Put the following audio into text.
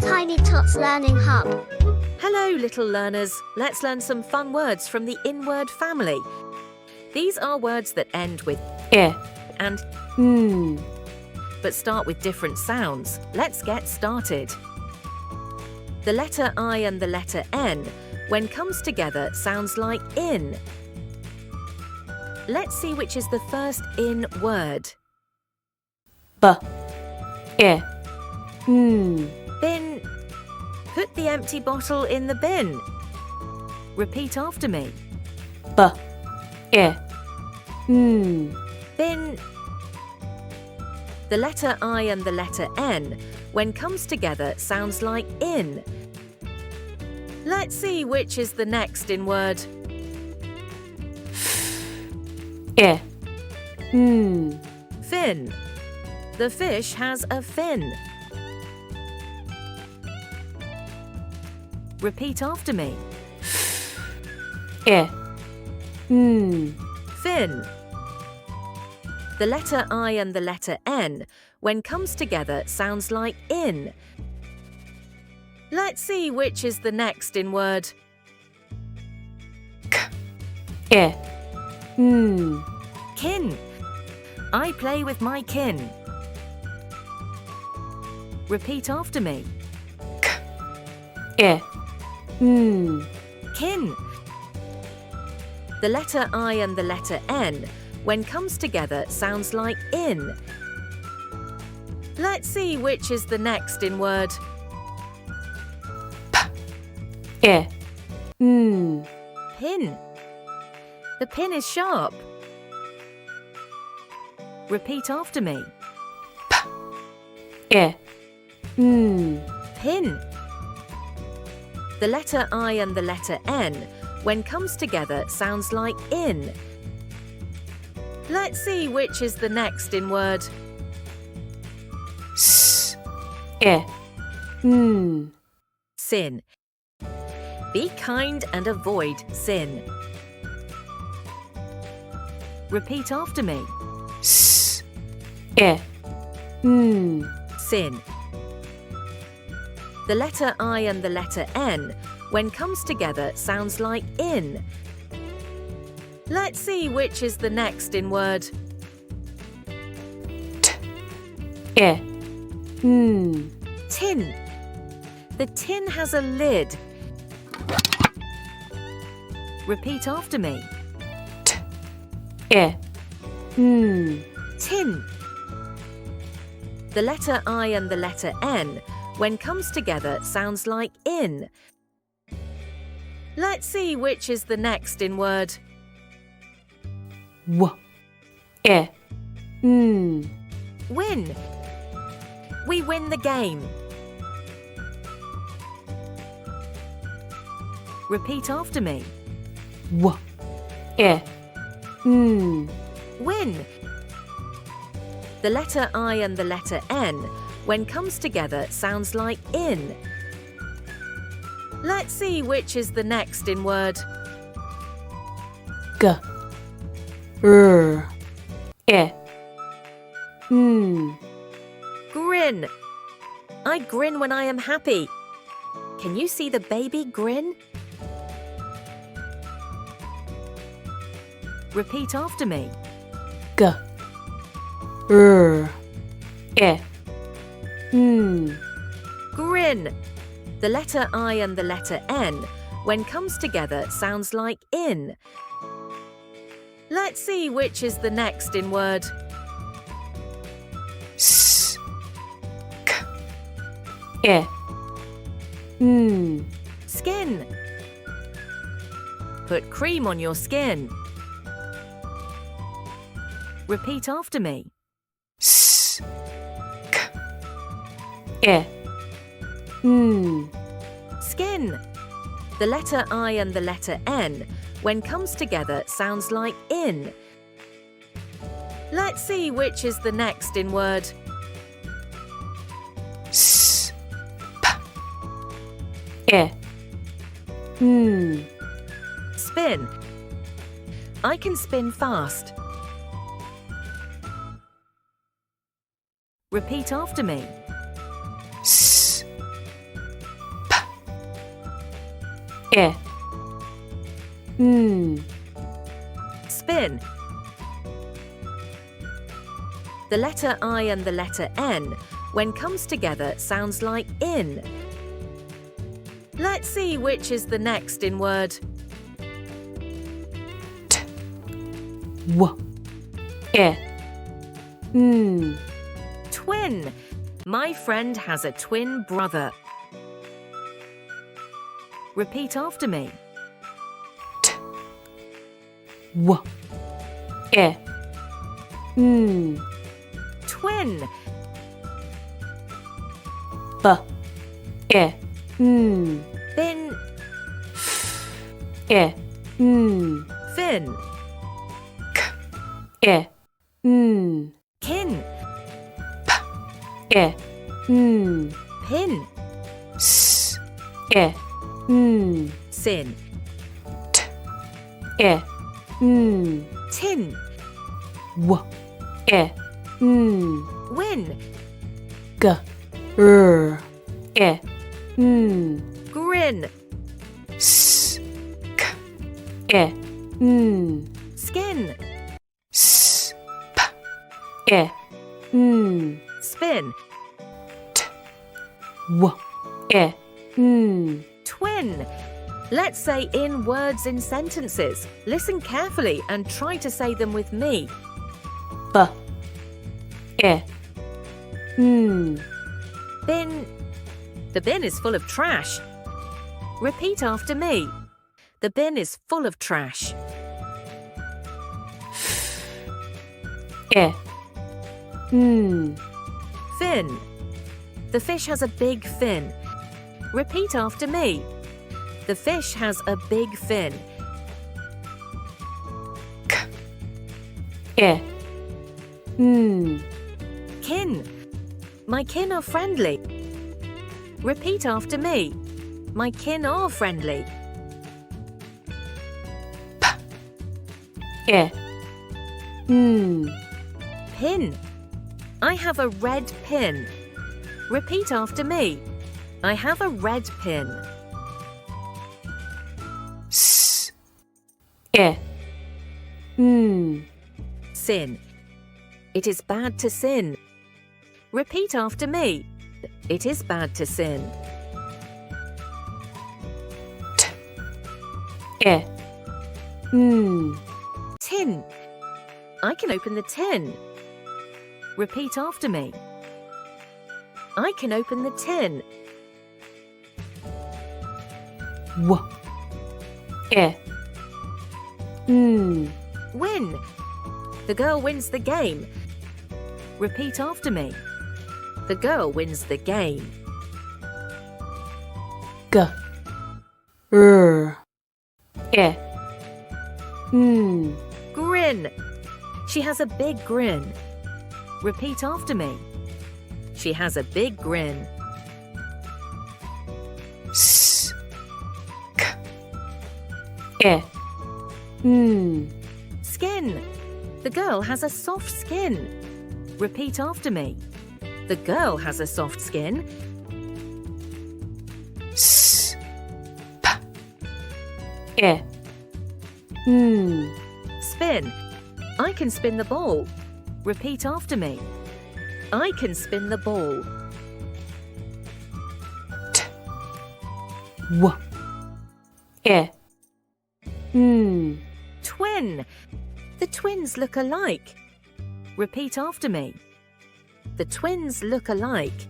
Tiny Tots Learning Hub. Hello, little learners. Let's learn some fun words from the in-word family. These are words that end with I and but start with different sounds. Let's get started. The letter I and the letter N, when comes together, sounds like in. Let's see which is the first in word. B I Bin. Put the empty bottle in the bin. Repeat after me. B I Bin. The letter I and the letter N, when comes together, sounds like in. Let's see which is the next in word. I Fin. The fish has a fin. Repeat after me. I Fin. The letter I and the letter N, when comes together, sounds like in. Let's see which is the next in word. I Kin. I play with my kin. Repeat after me. I Kin. The letter I and the letter N, when comes together, sounds like in. Let's see which is the next in word. I Pin. The pin is sharp. Repeat after me. I Pin. The letter I and the letter N, when comes together, sounds like in. Let's see which is the next in word. I Sin. Be kind and avoid sin. Repeat after me. I Sin. The letter I and the letter N, when comes together, sounds like in. Let's see which is the next in word. I Tin. The tin has a lid. Repeat after me. I Tin. The letter I and the letter N, when comes together, sounds like in. Let's see which is the next in word. I Win. We win the game. Repeat after me. I Win. The letter I and the letter N, when comes together, sounds like in. Let's see which is the next in word. G I Grin. I grin when I am happy. Can you see the baby grin? Repeat after me. G I Grin. The letter I and the letter N, when comes together, sounds like in. Let's see which is the next in word. I Skin. Put cream on your skin. Repeat after me. I Skin. The letter I and the letter N, when comes together, sounds like in. Let's see which is the next in word. I Spin. I can spin fast. Repeat after me. e, Spin. The letter I and the letter N, when comes together, sounds like in. Let's see which is the next in word. w, e, Twin. My friend has a twin brother. Repeat after me. w, e, Twin. b, e, Bin. e, Fin. e, Kin. e, Pin. s, e, Sin. e, Tin. w, e, Win. g, r, e, Grin. s, k, e, Skin. s, p, e, Spin. w, e, Twin. Let's say in words in sentences. Listen carefully and try to say them with me. b, e, Bin. The bin is full of trash. Repeat after me. The bin is full of trash. e, Fin. The fish has a big fin. Repeat after me. The fish has a big fin. e, Kin. My kin are friendly. Repeat after me. My kin are friendly. e, Pin. I have a red pin. Repeat after me. I have a red pin. s, e, Sin. It is bad to sin. Repeat after me. It is bad to sin. e, Tin. I can open the tin. Repeat after me. I can open the tin. w, e, Win. The girl wins the game. Repeat after me. The girl wins the game. g, r, e, Grin. She has a big grin. Repeat after me. She has a big grin. s, k, e, Skin. The girl has a soft skin. Repeat after me. The girl has a soft skin. s, p, e, Spin. I can spin the ball. Repeat after me. I can spin the ball. w, e, Twin. The twins look alike. Repeat after me. The twins look alike.